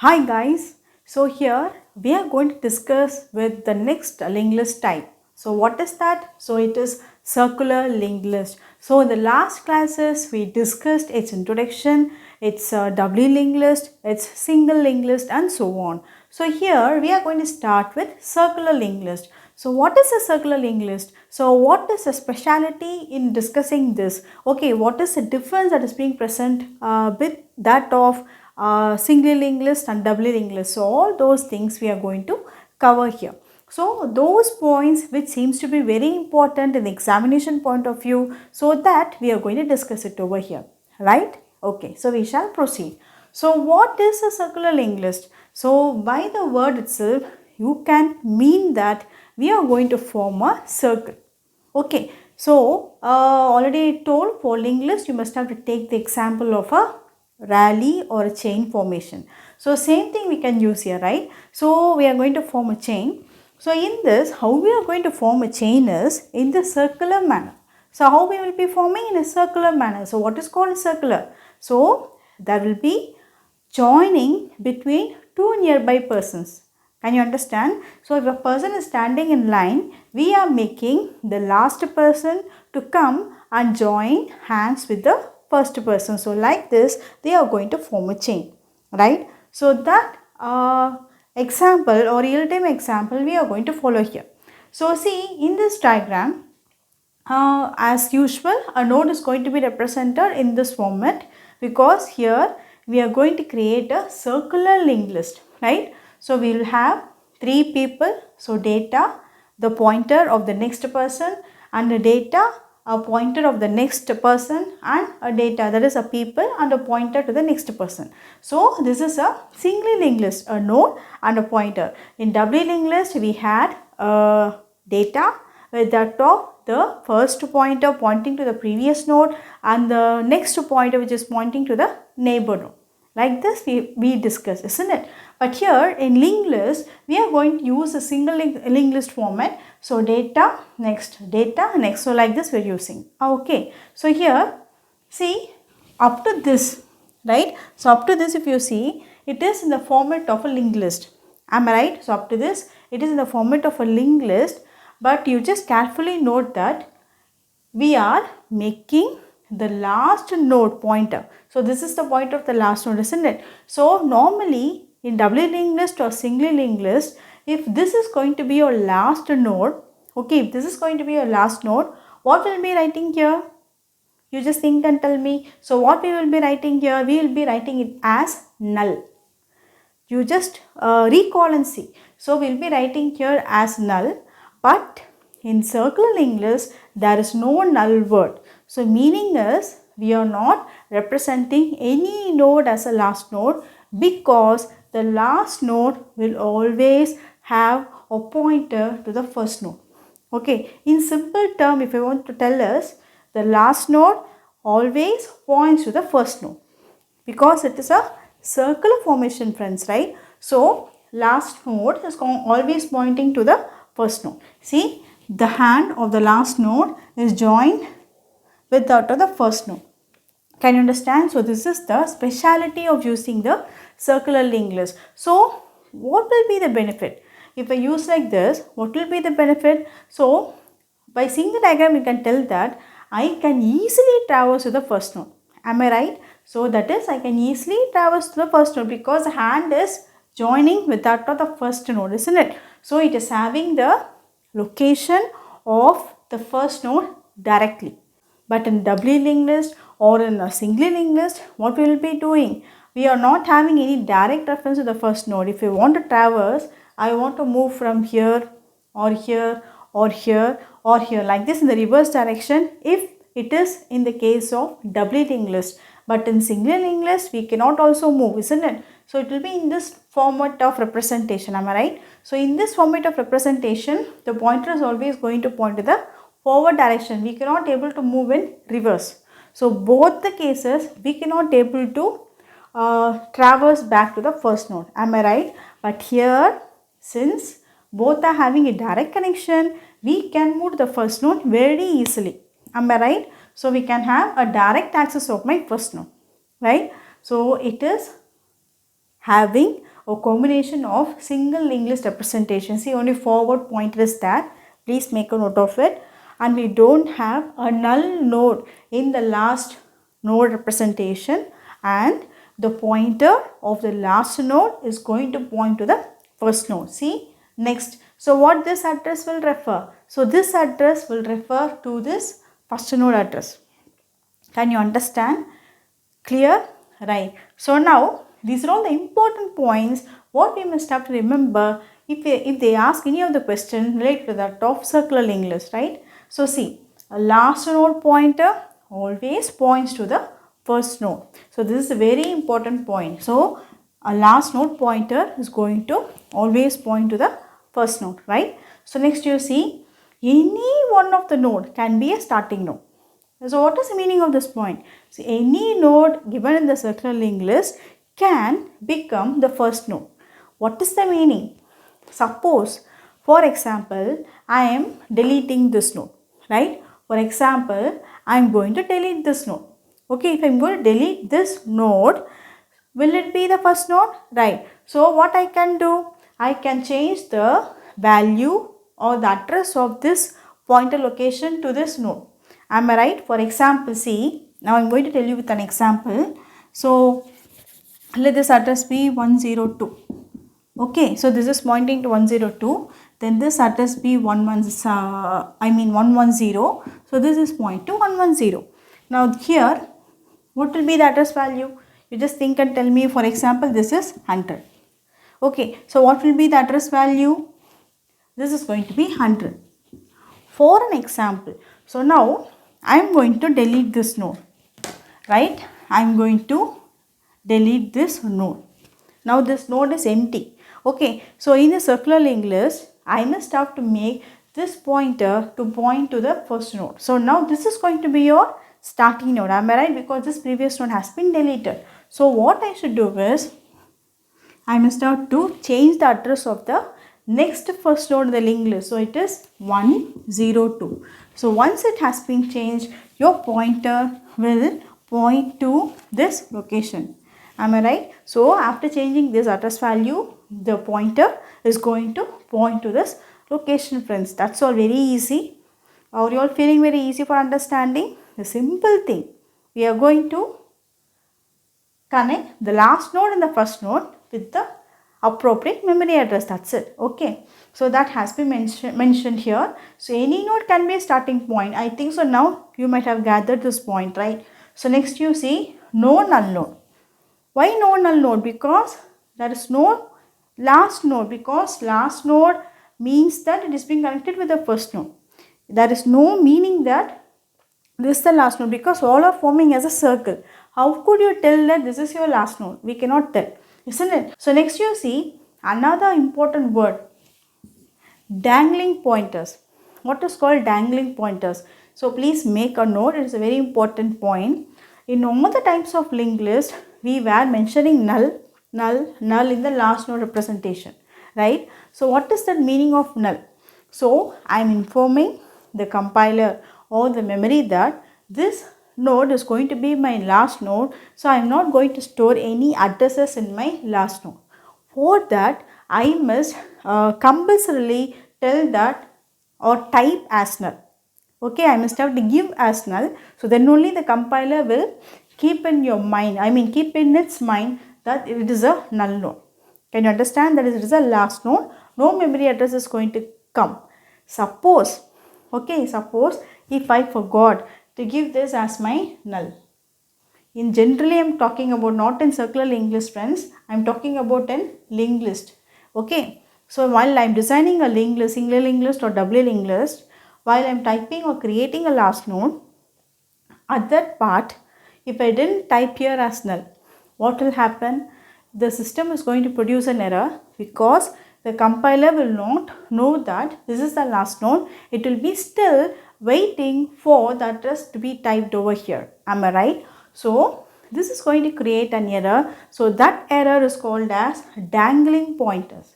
Hi guys, so here we are going to discuss with the next linked list type. So what is that? So it is circular linked list. So in the last classes we discussed its introduction, its doubly linked list, its single linked list and so on. So here we are going to start with circular linked list. So what is a circular linked list? So what is the speciality in discussing this? Okay, what is the difference that is being present with that of singly linked list and doubly linked list? So all those things we are going to cover here. So those points which seems to be very important in the examination point of view, so that we are going to discuss it over here, right? Okay, so we shall proceed. So what is a circular linked list? So by the word itself, you can mean that we are going to form a circle. Okay, so already told for linked list you must have to take the example of a rally or a chain formation. So same thing we can use here, right? So we are going to form a chain. So in this, how we are going to form a chain is in the circular manner. So how we will be forming in a circular manner? So what is called circular? So there will be joining between two nearby persons. Can you understand? So if a person is standing in line, we are making the last person to come and join hands with the first person. So like this, they are going to form a chain, right? So that example or real-time example we are going to follow here. So see in this diagram, as usual, a node is going to be represented in this format because here we are going to create a circular linked list, right? So we will have three people, so data, the pointer of the next person, and the data, a pointer of the next person, and a data, that is a people and a pointer to the next person. So this is a singly linked list, a node and a pointer. In doubly linked list we had data with that of the first pointer pointing to the previous node and the next pointer which is pointing to the neighbor node. Like this we discussed, isn't it? But here in linked list, we are going to use a single linked list format. So data next. So like this we are using. Okay. So here, see up to this, right? So up to this if you see, it is in the format of a linked list. Am I right? So up to this, it is in the format of a linked list. But you just carefully note that we are making the last node pointer. So this is the pointer of the last node, isn't it? So normally in doubly linked list or singly linked list, if this is going to be your last node, okay, if this is going to be your last node, what will be writing here? You just think and tell me. So what we will be writing here? We will be writing it as null. You just recall and see. So we will be writing here as null, but in circular linked list there is no null word. So meaning is we are not representing any node as a last node because the last node will always have a pointer to the first node. Okay, in simple term if I want to tell us, the last node always points to the first node because it is a circular formation, friends, right? So last node is always pointing to the first node. See, the hand of the last node is joined with that of the first node. Can you understand? So this is the speciality of using the circular linked list. So what will be the benefit? If I use like this, what will be the benefit? So by seeing the diagram, you can tell that I can easily traverse to the first node. Am I right? So that is, I can easily traverse to the first node because the hand is joining with that of the first node, isn't it? So it is having the location of the first node directly. But in doubly linked list or in a singly linked list, what we will be doing? We are not having any direct reference to the first node. If we want to traverse, I want to move from here or here or here or here, like this in the reverse direction if it is in the case of doubly linked list. But in singly linked list, we cannot also move, isn't it? So it will be in this format of representation, am I right? So in this format of representation, the pointer is always going to point to the forward direction. We cannot able to move in reverse. So both the cases we cannot able to traverse back to the first node. Am I right? But here, since both are having a direct connection, we can move to the first node very easily. Am I right? So we can have a direct access of my first node, right? So it is having a combination of single linked list representation. See, only forward pointer is there. Please make a note of it. And we don't have a null node in the last node representation, and the pointer of the last node is going to point to the first node. See, next. So what this address will refer? So this address will refer to this first node address. Can you understand? Clear? Right. So now these are all the important points what we must have to remember if they ask any of the question related to that of circular linked list, right? So see, a last node pointer always points to the first node. So this is a very important point. So a last node pointer is going to always point to the first node, right? So next you see, any one of the node can be a starting node. So what is the meaning of this point? So any node given in the circular linked list can become the first node. What is the meaning? Suppose, for example, I am deleting this node, right? For example, I am going to delete this node. Okay, if I am going to delete this node, will it be the first node? Right. So what I can do? I can change the value or the address of this pointer location to this node. Am I right? For example, see, now I am going to tell you with an example. So let this address be 102. Okay, so this is pointing to 102. Then this address be 110. So this is point to 110. Now here, what will be the address value? You just think and tell me. For example, this is 100. Okay, so what will be the address value? This is going to be 100. For an example, so now I am going to delete this node, right? I am going to delete this node. Now this node is empty. Okay, so in the circular linked list, I must have to make this pointer to point to the first node. So now this is going to be your starting node. Am I right? Because this previous node has been deleted. So what I should do is, I must have to change the address of the next first node in the linked list. So it is 102. So once it has been changed, your pointer will point to this location. Am I right? So after changing this address value, the pointer is going to point to this location, friends. That's all very easy. Are you all feeling very easy for understanding? The simple thing. We are going to connect the last node and the first node with the appropriate memory address. That's it. Okay. So that has been mentioned here. So any node can be a starting point. I think so. Now you might have gathered this point, right? So next you see no null node. Why no null node? Because there is no last node. Because last node means that it is being connected with the first node. There is no meaning that this is the last node, because all are forming as a circle. How could you tell that this is your last node? We cannot tell, isn't it? So next you see another important word, dangling pointers. What is called dangling pointers? So please make a note. It is a very important point. In all the types of linked list, we were mentioning null in the last node representation, right? So what is the meaning of null? So I am informing the compiler or the memory that this node is going to be my last node. So I am not going to store any addresses in my last node. For that, I must compulsorily tell that or type as null. Okay, I must have to give as null. So then only the compiler will keep in your mind, keep in its mind that it is a null node. Can you understand that it is a last node? No memory address is going to come. Suppose if I forgot to give this as my null. Generally, I am talking about not in circular linked list, friends. I am talking about in linked list. Okay. So while I am designing a linked list, single linked list or double linked list, while I am typing or creating a last node, at that part, if I didn't type here as null, what will happen? The system is going to produce an error because the compiler will not know that this is the last node. It will be still waiting for the address to be typed over here. Am I right? So this is going to create an error. So that error is called as dangling pointers.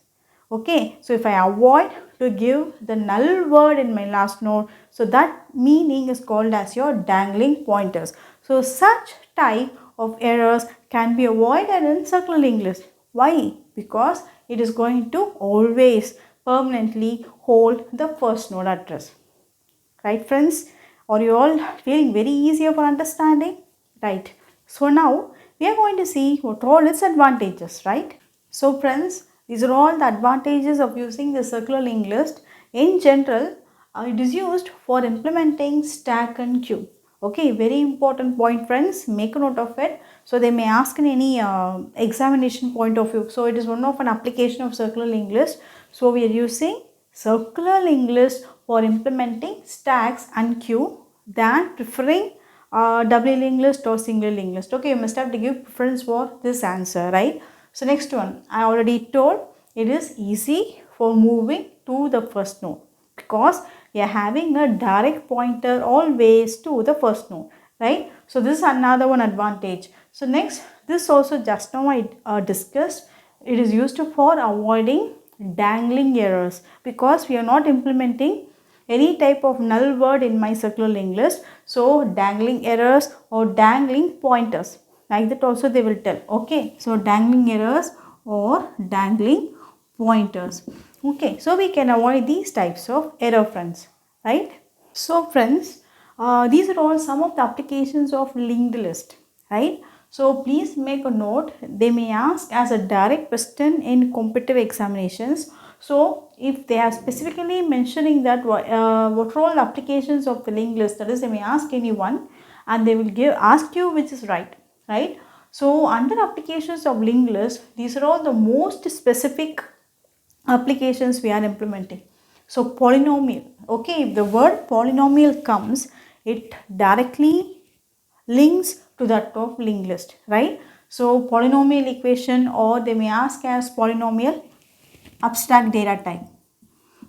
Okay, so if I avoid to give the null word in my last node, so that meaning is called as your dangling pointers. So such type of errors can be avoided in circular linked list. Why? Because it is going to always permanently hold the first node address. Right, friends? Are you all feeling very easier for understanding? Right. So now we are going to see what all its advantages, right? So friends, these are all the advantages of using the circular linked list. In general, it is used for implementing stack and queue. Okay, very important point, friends. Make a note of it. So they may ask in any examination point of view. So it is one of an application of circular linked list. So we are using circular linked list for implementing stacks and queue than preferring doubly linked list or single linked list. Okay, you must have to give preference for this answer, right? So next one, I already told it is easy for moving to the first node because we are having a direct pointer always to the first node, right? So this is another one advantage. So next, this also just now I discussed, it is used for avoiding dangling errors because we are not implementing any type of null word in my circular linked list. So dangling errors or dangling pointers, like that also they will tell. Okay, so dangling errors or dangling pointers. Okay, so we can avoid these types of error, friends, right? So friends, these are all some of the applications of linked list, right? So please make a note. They may ask as a direct question in competitive examinations. So if they are specifically mentioning that what are all applications of the linked list, that is, they may ask anyone and they will ask you which is right, right? So under applications of linked list, these are all the most specific applications we are implementing. So polynomial, okay, if the word polynomial comes, it directly links to that of linked list, right? So polynomial equation, or they may ask as polynomial abstract data type.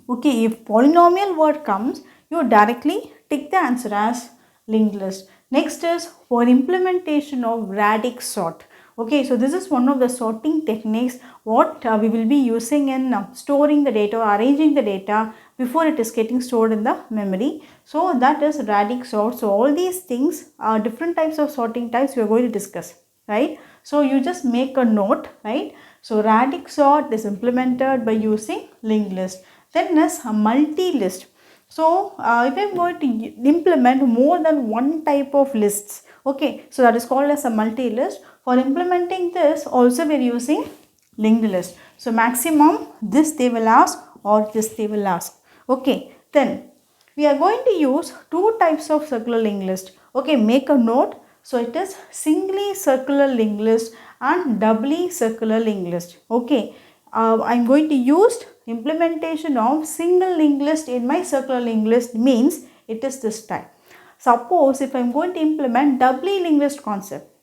Okay, if polynomial word comes, you directly tick the answer as linked list. Next is for implementation of radix sort. Okay, so this is one of the sorting techniques what we will be using in storing the data or arranging the data before it is getting stored in the memory. So that is radix sort. So all these things are different types of sorting types we are going to discuss, right? So you just make a note, right? So radix sort is implemented by using linked list. Then is a multi-list. So if I am going to implement more than one type of lists, okay, so that is called as a multi-list. For implementing this also we are using linked list. So maximum this they will ask or this they will ask. Okay, then we are going to use two types of circular linked list. Okay, make a note. So it is singly circular linked list and doubly circular linked list. Okay, I am going to use implementation of single linked list in my circular linked list means it is this type. Suppose if I am going to implement doubly linked list concept,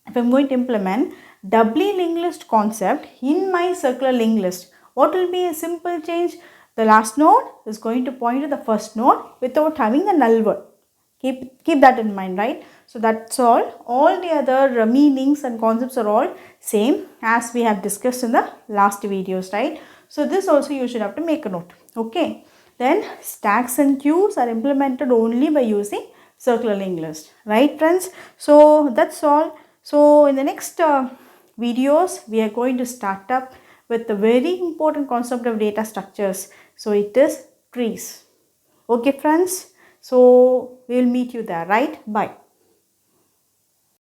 if I am going to implement doubly linked list concept in my circular linked list, what will be a simple change? The last node is going to point to the first node without having the null word. Keep that in mind, right? So that's all the other meanings and concepts are all same as we have discussed in the last videos, right? So this also you should have to make a note. Okay, then stacks and queues are implemented only by using circular linked list, right, friends? So that's all. So in the next videos we are going to start up with the very important concept of data structures. So it is trees. Okay, friends. So we will meet you there, right? Bye.